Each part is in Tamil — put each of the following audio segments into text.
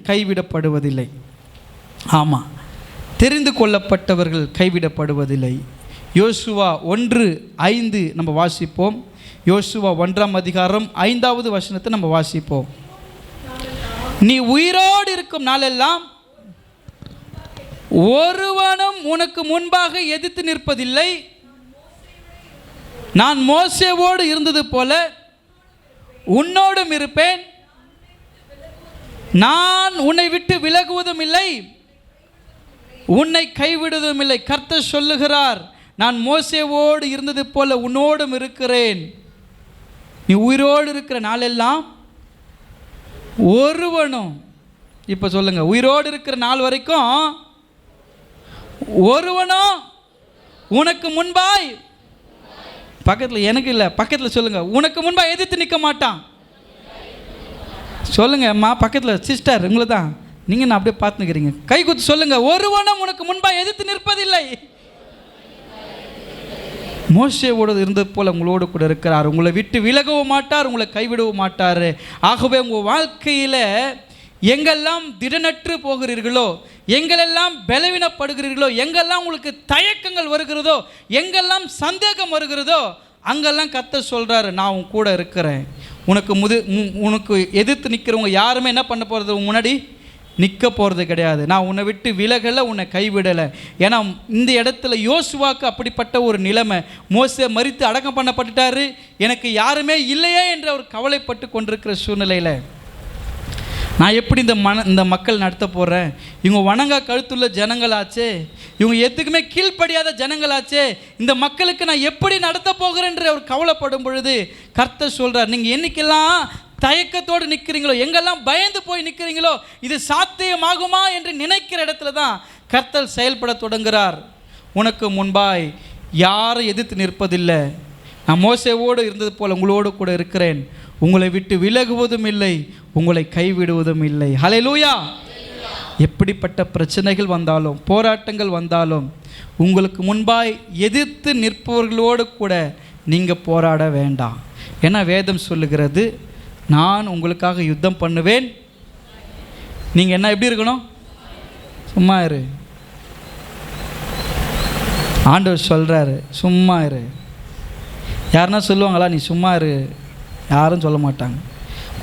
கைவிடப்படுவதில்லை. ஆமாம், தெரிந்து கொள்ளப்பட்டவர்கள் கைவிடப்படுவதில்லை. யோசுவா 1:5 நம்ம வாசிப்போம். யோசுவா 1ஆம் அதிகாரம் 5வது வசனத்தை நம்ம வாசிப்போம். நீ உயிரோடு இருக்கும் நாளெல்லாம் ஒருவனும் உனக்கு முன்பாக எதிர்த்து நிற்பதில்லை. நான் மோசேவோடு இருந்தது போல உன்னோடும் இருப்பேன். நான் உன்னை விட்டு விலகுவதும் இல்லை, உன்னை கைவிடுவதும் இல்லை. கர்த்தர் சொல்லுகிறார், நான் மோசேவோடு இருந்தது போல உன்னோடும் இருக்கிறேன். நீ உயிரோடு இருக்கிற நாளெல்லாம் ஒருவனும், இப்போ சொல்லுங்க, உயிரோடு இருக்கிற நாள் வரைக்கும் ஒருவனும் உனக்கு முன்பாய், பக்கத்தில் எனக்கு இல்லை, பக்கத்தில் சொல்லுங்க, உனக்கு முன்பாய் எதிர்த்து நிற்க மாட்டான். சொல்லுங்க அம்மா, பக்கத்தில் சிஸ்டர் உங்களை தான், நீங்கள் நான் அப்படியே பார்த்துக்கிறீங்க. கை குத்து சொல்லுங்க, ஒருவனும் உனக்கு முன்பாக எதிர்த்து நிற்பதில்லை. மோசேவோடு இருந்தது போல உங்களோடு கூட இருக்கிறார். உங்களை விட்டு விலகவும் மாட்டார், உங்களை கைவிடவும் மாட்டார். ஆகவே உங்கள் வாழ்க்கையில் எங்கெல்லாம் திடனற்று போகிறீர்களோ, எங்கெல்லாம் பலவீனப்படுகிறீர்களோ, எங்கெல்லாம் உங்களுக்கு தயக்கங்கள் வருகிறதோ, எங்கெல்லாம் சந்தேகம் வருகிறதோ, அங்கெல்லாம் கர்த்தர் சொல்கிறாரு, நான் உன் கூட இருக்கிறேன். உனக்கு எதிர்த்து நிற்கிறவங்க யாருமே என்ன பண்ண போகிறது, முன்னாடி நிற்க போகிறது கிடையாது. நான் உன்னை விட்டு விலகலை, உன்னை கைவிடலை. ஏன்னா இந்த இடத்துல யோசுவாக்கு அப்படிப்பட்ட ஒரு நிலைமை. மோசே மரித்து அடக்கம் பண்ணப்பட்டுட்டாரு, எனக்கு யாருமே இல்லையே என்று அவர் கவலைப்பட்டு கொண்டிருக்கிற சூழ்நிலையில் நான் எப்படி இந்த மக்கள் நடத்த போகிறேன்? இவங்க வணங்கா கழுத்துள்ள ஜனங்களாச்சே, இவங்க எதுக்குமே கீழ்ப்படியாத ஜனங்களாச்சே, இந்த மக்களுக்கு நான் எப்படி நடத்த போகிறேன் என்று அவர் கவலைப்படும் பொழுது கர்த்தர் சொல்கிறார், நீங்கள் என்னைக்கெல்லாம் தயக்கத்தோடு நிற்கிறீங்களோ, எங்கெல்லாம் பயந்து போய் நிற்கிறீங்களோ, இது சாத்தியமாகுமா என்று நினைக்கிற இடத்துல தான் கர்த்தர் செயல்பட தொடங்குகிறார். உனக்கு முன்பாய் யாரும் எதிர்த்து நிற்பதில்லை. நான் மோசேவோடு இருந்தது போல் உங்களோடு கூட இருக்கிறேன். உங்களை விட்டு விலகுவதும் இல்லை, உங்களை கைவிடுவதும் இல்லை. ஹல்லேலூயா. எப்படிப்பட்ட பிரச்சனைகள் வந்தாலும், போராட்டங்கள் வந்தாலும், உங்களுக்கு முன்பாய் எதிர்த்து நிற்பவர்களோடு கூட நீங்கள் போராட வேண்டாம். ஏன்னா வேதம் சொல்லுகிறது, நான் உங்களுக்காக யுத்தம் பண்ணுவேன். நீங்கள் என்ன எப்படி இருக்கணும்? சும்மா இரு. ஆண்டவர் சொல்கிறாரு, சும்மா இரு. யாருன்னா சொல்லுவாங்களா நீ சும்மா இரு? யாரும் சொல்ல மாட்டாங்க.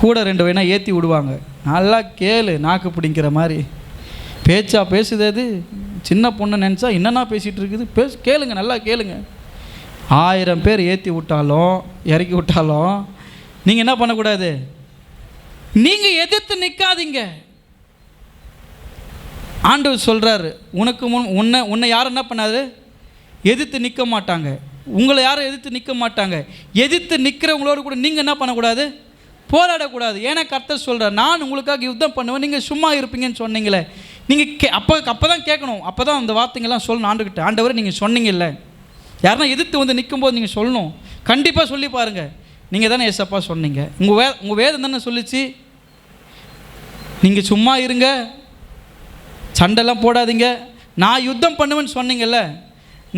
கூட 2 வேணா ஏற்றி விடுவாங்க, நல்லா கேளு, நாக்கு பிடிங்கிற மாதிரி பேச்சா பேசுது. அது சின்ன பொண்ணு நினச்சா என்னென்னா பேசிகிட்டு இருக்குது, கேளுங்க, நல்லா கேளுங்க. 1000 பேர் ஏற்றி விட்டாலும் இறக்கி விட்டாலும் நீங்கள் என்ன பண்ணக்கூடாது, நீங்கள் எதிர்த்து நிற்காதீங்க. ஆண்டவர் சொல்கிறாரு, உன்னை யாரும் என்ன பண்ணாது, எதிர்த்து நிற்க மாட்டாங்க. உங்களை யாரும் எதிர்த்து நிற்க மாட்டாங்க. எதிர்த்து நிற்கிறவங்களோடு கூட நீங்கள் என்ன பண்ணக்கூடாது, போராடக்கூடாது. ஏன்னா கர்த்தர் சொல்கிறார், நான் உங்களுக்காக யுத்தம் பண்ணுவேன். நீங்கள் சும்மா இருப்பீங்கன்னு சொன்னீங்களே, நீங்கள் அப்போ தான் கேட்கணும். அப்போ தான் அந்த வார்த்தைங்கள்லாம் சொல்லணும் ஆண்டுக்கிட்ட. ஆண்டவரை நீங்கள் சொன்னீங்கல்ல, யாருன்னா எதிர்த்து வந்து நிற்கும்போது நீங்கள் சொல்லணும். கண்டிப்பாக சொல்லி பாருங்கள். நீங்கள் தானே ஏசப்பா சொன்னீங்க, உங்கள் வேதம் தானே சொல்லிச்சு, நீங்கள் சும்மா இருங்க, சண்டைலாம் போடாதீங்க, நான் யுத்தம் பண்ணுவேன்னு சொன்னீங்கல்ல,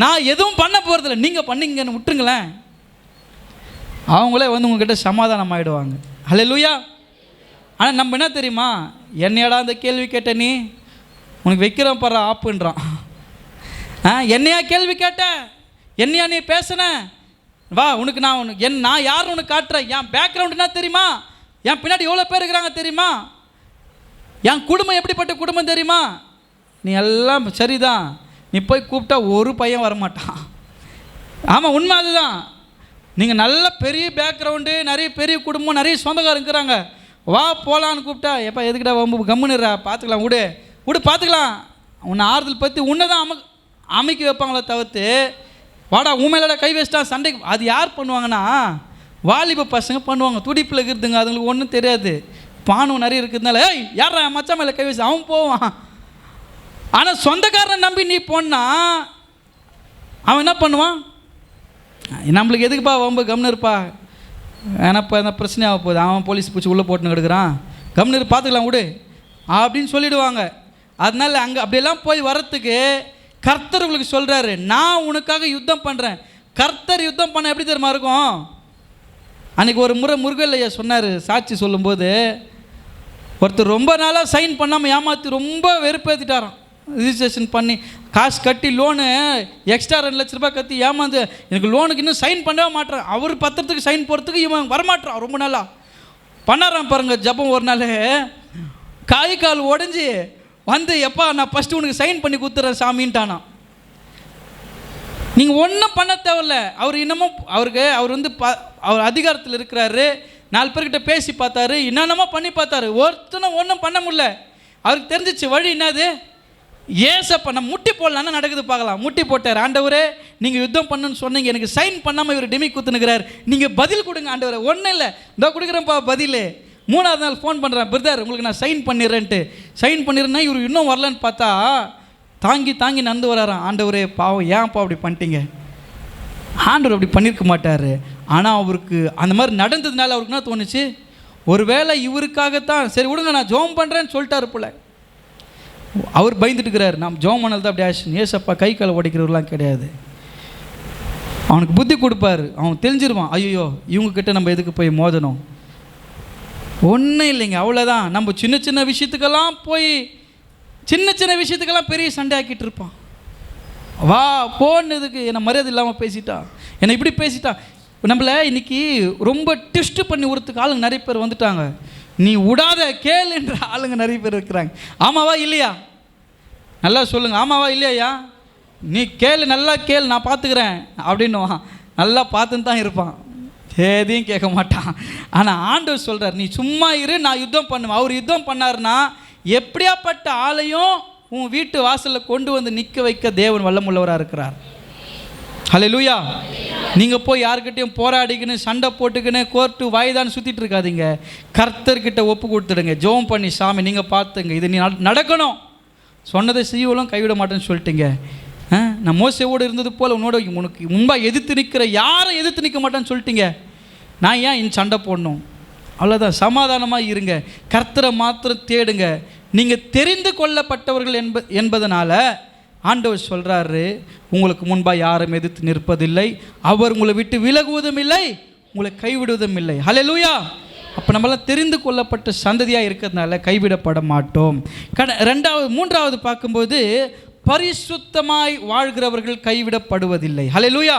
நான் எதுவும் பண்ண போகிறதில்ல, நீங்கள் பண்ணீங்கன்னு விட்டுருங்களேன். அவங்களே வந்து உங்கள்கிட்ட சமாதானம் ஆகிடுவாங்க. ஹல்லேலூயா. ஆனால் நம்ம என்ன தெரியுமா, என்னையாடா அந்த கேள்வி கேட்ட, நீ உனக்கு வைக்கிறோம் பாரு ஆப்புன்றான். என்னையா கேள்வி கேட்ட, என்னையா நீ பேசுன, வா உனக்கு நான் யாருன்னு உனக்கு காட்டுறேன். என் பேக்ரவுண்ட் என்ன தெரியுமா, என் பின்னாடி எவ்வளோ பேர் இருக்கிறாங்க தெரியுமா, என் குடும்பம் எப்படிப்பட்ட குடும்பம் தெரியுமா. நீ எல்லாம் சரிதான், நீ போய் கூப்பிட்டா ஒரு பையன் வரமாட்டான். ஆமாம், உண்மை அதுதான். நீங்கள் நல்ல பெரிய பேக்ரவுண்டு, நிறைய பெரிய குடும்பம், நிறைய சொந்தக்காரங்க இருக்கிறாங்க, வா போகலான்னு கூப்பிட்டா, எப்போ எதுக்கிட்ட வம்பு, கம்முன்னுறா, பார்த்துக்கலாம், விடு பார்த்துக்கலாம். உன்னை ஆறுதல் பற்றி உன்னை தான் அமைக்க வைப்பாங்களே தவிர்த்து, வாடா உன் மேலடா கை வச்சிட்டா சண்டைக்கு, அது யார் பண்ணுவாங்கன்னா வாலிப பசங்க பண்ணுவாங்க. துடிப்பில் இருக்குதுங்க, அதுங்களுக்கு ஒன்றும் தெரியாது. பானம் நிறைய இருக்கிறதுனால, ஏய் யாரா மச்சா மேலே கை வச்சு அவன் போவான். ஆனால் சொந்தக்காரனை நம்பி நீ போனா அவன் என்ன பண்ணுவான், நம்மளுக்கு எதுக்குப்பா வம்பு, கம்னு இருப்பா, ஏன்னாப்பா என்ன பிரச்சனையாக போகுது, அவன் போலீஸ் பூச்சி உள்ளே போட்டுன்னு எடுக்கிறான், கம்னு இரு பார்த்துக்கலாம் விடு அப்படின்னு சொல்லிவிடுவாங்க. அதனால அங்கே அப்படியெல்லாம் போய் வரத்துக்கு கர்த்தர் உங்களுக்கு சொல்கிறாரு, நான் உனக்காக யுத்தம் பண்ணுறேன். கர்த்தர் யுத்தம் பண்ண எப்படி தெரியுமா இருக்கும், அன்றைக்கி ஒரு முறை முருகல்லையா சொன்னார் சாட்சி சொல்லும்போது, ஒருத்தர் ரொம்ப நாளாக சைன் பண்ணாமல் ஏமாற்றி ரொம்ப வெறுப்பேற்றிட்டாராம். ரிஜிஸ்ட்ரேஷன் பண்ணி காசு கட்டி லோனு எக்ஸ்ட்ரா 2 லட்ச ரூபாய் கட்டி ஏமாந்து எனக்கு லோனுக்கு இன்னும் சைன் பண்ணவே மாட்டேறான். அவர் பத்திரத்துக்கு சைன் போகிறதுக்கு இவன் வரமாட்டான். ரொம்ப நாளாக பண்ணாரான் பாருங்கள் ஜபம். ஒரு நாள் கை கால் உடஞ்சி வந்து எப்பா நான் ஃபஸ்ட்டு உனக்கு சைன் பண்ணி கொடுத்துட்றேன் சாமின்ட்டானா. நீங்கள் ஒன்றும் பண்ண தேவையில்ல. அவர் இன்னமும் அவர் வந்து அவர் அதிகாரத்தில் இருக்கிறாரு. 4 பேர்கிட்ட பேசி பார்த்தாரு, என்னென்னமோ பண்ணி பார்த்தாரு, ஒருத்தனும் ஒன்றும் பண்ண முடியல. அவருக்கு தெரிஞ்சிச்சு வழி என்னது, ஏசப்பா நம்ம முட்டி போடலான்னு நடக்குது பார்க்கலாம். முட்டி போட்டார். ஆண்டவரே நீங்கள் யுத்தம் பண்ணுன்னு சொன்னீங்க, எனக்கு சைன் பண்ணாமல் இவர் டிமி குத்துனுக்கிறார், நீங்கள் பதில் கொடுங்க ஆண்டவரே. ஒன்றும் இல்லை, இதோ கொடுக்குறேன்ப்பா பதில். 3வது நாள் ஃபோன் பண்ணுறேன், பிரதர் உங்களுக்கு நான் சைன் பண்ணிடுறேன்ட்டு. சைன் பண்ணிடுறேன்னா இவர் இன்னும் வரலன்னு பார்த்தா தாங்கி தாங்கி நடந்து வராராம். ஆண்டவரே பாவம் ஏன்ப்பா அப்படி பண்ணிட்டீங்க. ஆண்டவர் அப்படி பண்ணியிருக்க மாட்டார். ஆனால் அவருக்கு அந்த மாதிரி நடந்ததுனால அவருக்கு என்ன தோணுச்சு, ஒருவேளை இவருக்காகத்தான் சரி விடுங்க நான் ஜோம் பண்ணுறேன்னு சொல்லிட்டாரு போல. அவர் பயந்துட்டுக்கிறார், நாம் ஜோம் பண்ணது தான் அப்படி ஆச்சு. ஏசப்பா கை காலை உடைக்கிறவர்களாம் கிடையாது. அவனுக்கு புத்தி கொடுப்பார். அவன் தெரிஞ்சிருவான், ஐயோ இவங்கக்கிட்ட நம்ம எதுக்கு போய் மோதணும். ஒன்றும் இல்லைங்க, அவ்வளோதான். நம்ம சின்ன சின்ன விஷயத்துக்கெல்லாம் போய் சின்ன சின்ன விஷயத்துக்கெல்லாம் பெரிய சண்டை ஆக்கிட்டு இருப்பான். வா போனதுக்கு என்னை மரியாதை இல்லாமல் பேசிட்டான், என்னை இப்படி பேசிட்டான். நம்மளை இன்றைக்கி ரொம்ப டெஸ்ட்டு பண்ணி விடுறதுக்கு ஆளுங்க நிறைய பேர் வந்துட்டாங்க. நீ விடாத கேளுன்ற ஆளுங்க நிறைய பேர் இருக்கிறாங்க. ஆமாவா இல்லையா? நல்லா சொல்லுங்கள், ஆமாவா இல்லையா? நீ கேளு, நல்லா கேளு, நான் பார்த்துக்கிறேன் அப்படின்னுவான். நல்லா பார்த்துன்னு தான் இருப்பான், எதையும் கேட்க மாட்டான். ஆனால் ஆண்டவர் சொல்கிறார், நீ சும்மா இரு, நான் யுத்தம் பண்ணுவேன். அவர் யுத்தம் பண்ணார்னா எப்படியாப்பட்ட ஆளையும் உன் வீட்டு வாசலில் கொண்டு வந்து நிற்க வைக்க தேவன் வல்லமுள்ளவராக இருக்கிறார். ஹல்லேலூயா. நீங்கள் போய் யாருக்கிட்டையும் போராடிக்கின்னு சண்டை போட்டுக்கின்னு கோர்ட்டு வாய்தான்னு சுற்றிட்டு இருக்காதீங்க. கர்த்தர்கிட்ட ஒப்பு கொடுத்துடுங்க. ஜெபம் பண்ணி, சாமி நீங்கள் பார்த்துங்க, இது நீ நடக்கணும், சொன்னதை செய்யலும் கைவிட மாட்டேன்னு சொல்லிட்டீங்க. நான் மோசையோடு இருந்தது போல் உனக்கு முன்பாக எதிர்த்து நிற்கிற யாரை எதிர்த்து நிற்க மாட்டேன்னு சொல்லிட்டீங்க. நான் ஏன் இந்த சண்டை போடணும்? அவ்வளோதான், சமாதானமாக இருங்க, கர்த்தரை மாத்திரம் தேடுங்க. நீங்கள் தெரிந்து கொள்ளப்பட்டவர்கள் என்பதனால ஆண்டவர் சொல்கிறாரு, உங்களுக்கு முன்பாக யாரும் எதிர்த்து நிற்பதில்லை, அவர் உங்களை விட்டு விலகுவதும் இல்லை, உங்களை கைவிடுவதும் இல்லை. ஹல்லேலூயா. அப்போ நம்மளாம் தெரிந்து கொள்ளப்பட்ட சந்ததியாக இருக்கிறதுனால கைவிடப்பட மாட்டோம். 3வது பார்க்கும்போது பரிசுத்தமாய் வாழ்கிறவர்கள் கைவிடப்படுவதில்லை. ஹல்லேலூயா.